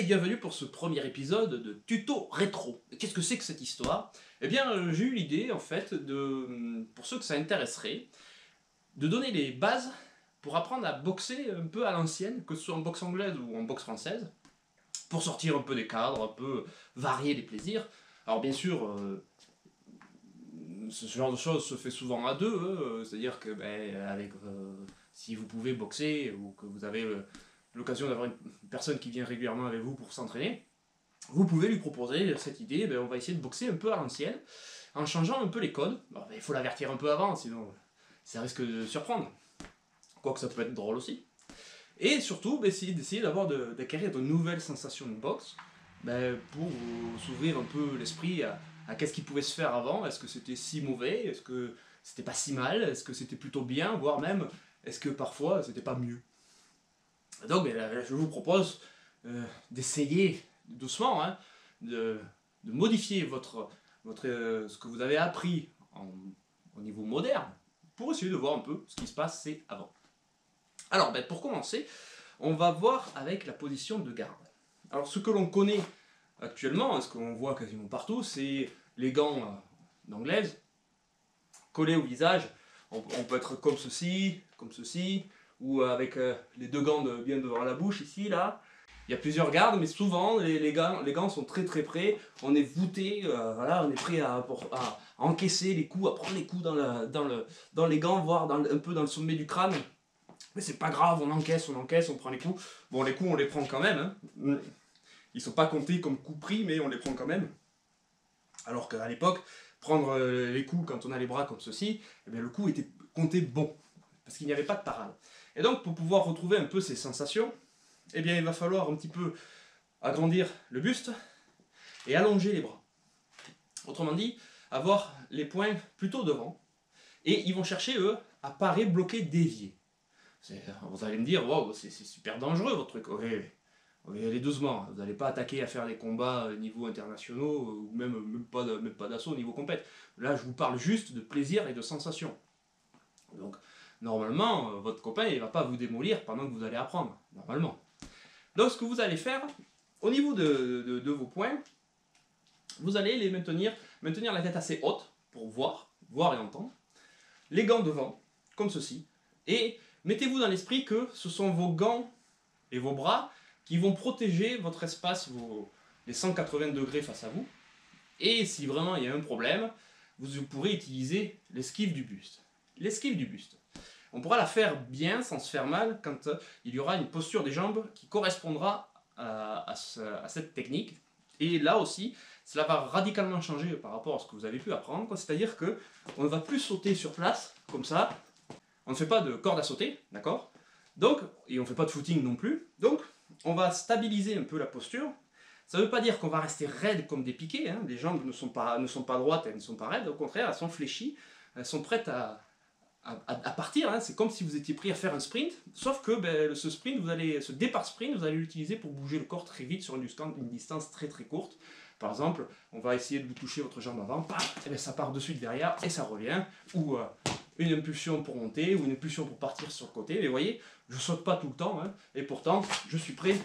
Et bienvenue pour ce premier épisode de Tuto Rétro. Qu'est-ce que c'est que cette histoire? Eh bien, j'ai eu l'idée, en fait, pour ceux que ça intéresserait, de donner les bases pour apprendre à boxer un peu à l'ancienne, que ce soit en boxe anglaise ou en boxe française, pour sortir un peu des cadres, un peu varier les plaisirs. Alors bien sûr, ce genre de choses se fait souvent à deux, c'est-à-dire que si vous pouvez boxer ou que vous avez l'occasion d'avoir une personne qui vient régulièrement avec vous pour s'entraîner, vous pouvez lui proposer cette idée, on va essayer de boxer un peu à l'ancienne, en changeant un peu les codes. Bon, il faut l'avertir un peu avant, sinon ça risque de surprendre. Quoique ça peut être drôle aussi. Et surtout, essayer d'acquérir de nouvelles sensations de boxe, pour s'ouvrir un peu l'esprit à qu'est-ce qui pouvait se faire avant. Est-ce que c'était si mauvais? Est-ce que c'était pas si mal? Est-ce que c'était plutôt bien? Voire même, est-ce que parfois c'était pas mieux? Donc je vous propose d'essayer doucement, de modifier ce que vous avez appris au niveau moderne, pour essayer de voir un peu ce qui se passait avant. Alors pour commencer, on va voir avec la position de garde. Alors ce que l'on connaît actuellement, ce qu'on voit quasiment partout, c'est les gants d'anglaise, collés au visage. On peut être comme ceci, ou avec les deux gants bien devant la bouche, ici, là. Il y a plusieurs gardes, mais souvent les gants sont très très près. On est voûté, voilà, on est prêt à encaisser les coups, à prendre les coups dans les gants, voire un peu dans le sommet du crâne. Mais c'est pas grave, on encaisse, on prend les coups. Bon, les coups, on les prend quand même. Ils sont pas comptés comme coups pris, mais on les prend quand même. Alors qu'à l'époque, prendre les coups quand on a les bras comme ceci, le coup était compté bon, parce qu'il n'y avait pas de parade. Et donc, pour pouvoir retrouver un peu ces sensations, il va falloir un petit peu agrandir le buste et allonger les bras. Autrement dit, avoir les poings plutôt devant, et ils vont chercher, eux, à parer, bloquer, dévier. Vous allez me dire, wow, c'est super dangereux votre truc. Oui, allez doucement, vous n'allez pas attaquer à faire des combats niveau internationaux, ou même pas d'assaut au niveau compète. Là, je vous parle juste de plaisir et de sensation. Donc, normalement, votre copain, il ne va pas vous démolir pendant que vous allez apprendre, normalement. Donc, ce que vous allez faire, au niveau de vos poings, vous allez les maintenir la tête assez haute, pour voir et entendre. Les gants devant, comme ceci, et mettez-vous dans l'esprit que ce sont vos gants et vos bras qui vont protéger votre espace, les 180 degrés face à vous. Et si vraiment il y a un problème, vous pourrez utiliser l'esquive du buste. L'esquive du buste. On pourra la faire bien, sans se faire mal, quand il y aura une posture des jambes qui correspondra à cette technique. Et là aussi, cela va radicalement changer par rapport à ce que vous avez pu apprendre. C'est-à-dire qu'on ne va plus sauter sur place, comme ça. On ne fait pas de corde à sauter, d'accord? Donc, et on ne fait pas de footing non plus. Donc, on va stabiliser un peu la posture. Ça ne veut pas dire qu'on va rester raide comme des piquets. Les jambes ne sont pas droites, elles ne sont pas raides. Au contraire, elles sont fléchies. Elles sont prêtes à partir. C'est comme si vous étiez pris à faire un sprint. Sauf que ce départ sprint, vous allez l'utiliser pour bouger le corps très vite sur une distance très très courte. Par exemple, on va essayer de vous toucher votre jambe avant, ça part de suite derrière et ça revient. Ou une impulsion pour monter, ou une impulsion pour partir sur le côté. Mais vous voyez, je ne saute pas tout le temps, et pourtant, je suis prêt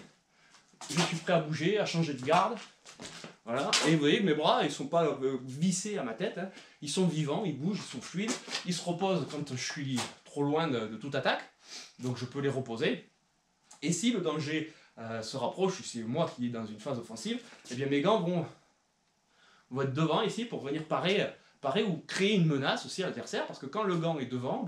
à bouger, à changer de garde. Voilà. Et vous voyez, mes bras, ils ne sont pas vissés à ma tête, ils sont vivants, ils bougent, ils sont fluides, ils se reposent quand je suis trop loin de toute attaque, donc je peux les reposer. Et si le danger se rapproche, si c'est moi qui est dans une phase offensive, mes gants vont être devant ici pour venir parer ou créer une menace aussi à l'adversaire, parce que quand le gant est devant,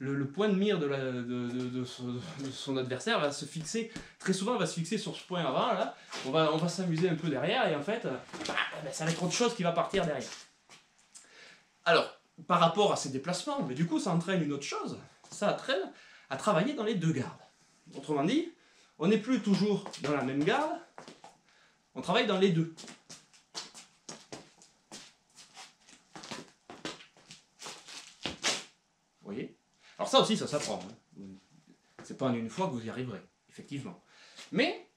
le point de mire de son adversaire va se fixer, très souvent va se fixer sur ce point avant, là. On va s'amuser un peu derrière, et en fait, ça va être autre chose qui va partir derrière. Alors, par rapport à ces déplacements, du coup ça entraîne une autre chose, ça entraîne à travailler dans les deux gardes. Autrement dit, on n'est plus toujours dans la même garde, on travaille dans les deux. Vous voyez? Alors ça aussi, ça s'apprend. C'est pas en une fois que vous y arriverez, effectivement. Mais,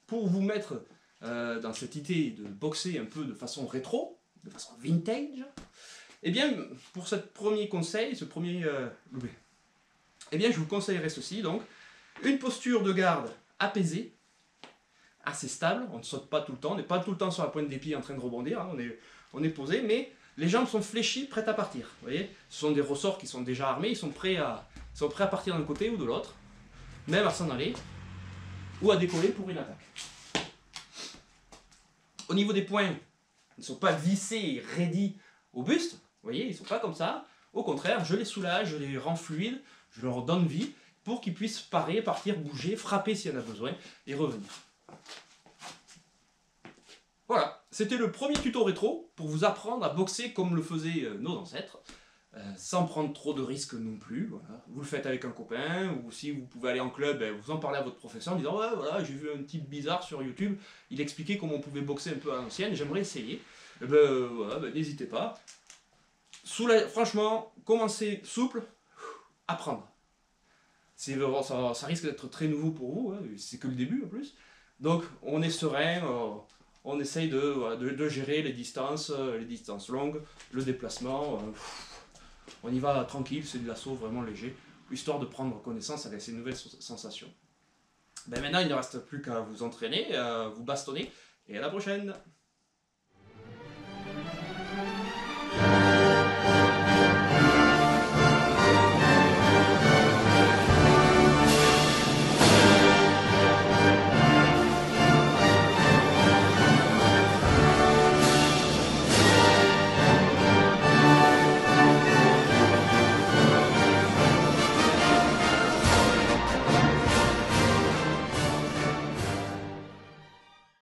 pour vous mettre dans cette idée de boxer un peu de façon rétro, de façon vintage, pour ce premier conseil, je vous conseillerais ceci, donc, une posture de garde apaisée, assez stable, on ne saute pas tout le temps, on n'est pas tout le temps sur la pointe des pieds en train de rebondir, hein, on est posé, mais les jambes sont fléchies, prêtes à partir. Vous voyez, ce sont des ressorts qui sont déjà armés, ils sont prêts à partir d'un côté ou de l'autre, même à s'en aller, ou à décoller pour une attaque. Au niveau des poings, ils ne sont pas vissés et raidis au buste, vous voyez, ils ne sont pas comme ça. Au contraire, je les soulage, je les rends fluides, je leur donne vie pour qu'ils puissent parer, partir, bouger, frapper s'il y en a besoin et revenir. Voilà, c'était le premier tuto rétro pour vous apprendre à boxer comme le faisaient nos ancêtres, sans prendre trop de risques non plus. Voilà. Vous le faites avec un copain, ou si vous pouvez aller en club, vous en parlez à votre professeur en disant ouais, voilà, j'ai vu un type bizarre sur YouTube, il expliquait comment on pouvait boxer un peu à l'ancienne, j'aimerais essayer. Voilà, n'hésitez pas. Franchement, commencez souple, apprendre. Ça risque d'être très nouveau pour vous, hein, c'est que le début en plus. Donc on est serein, on essaye de gérer les distances longues, le déplacement. On y va tranquille, c'est de l'assaut vraiment léger, histoire de prendre connaissance avec ces nouvelles sensations. Maintenant il ne reste plus qu'à vous entraîner, à vous bastonner, et à la prochaine!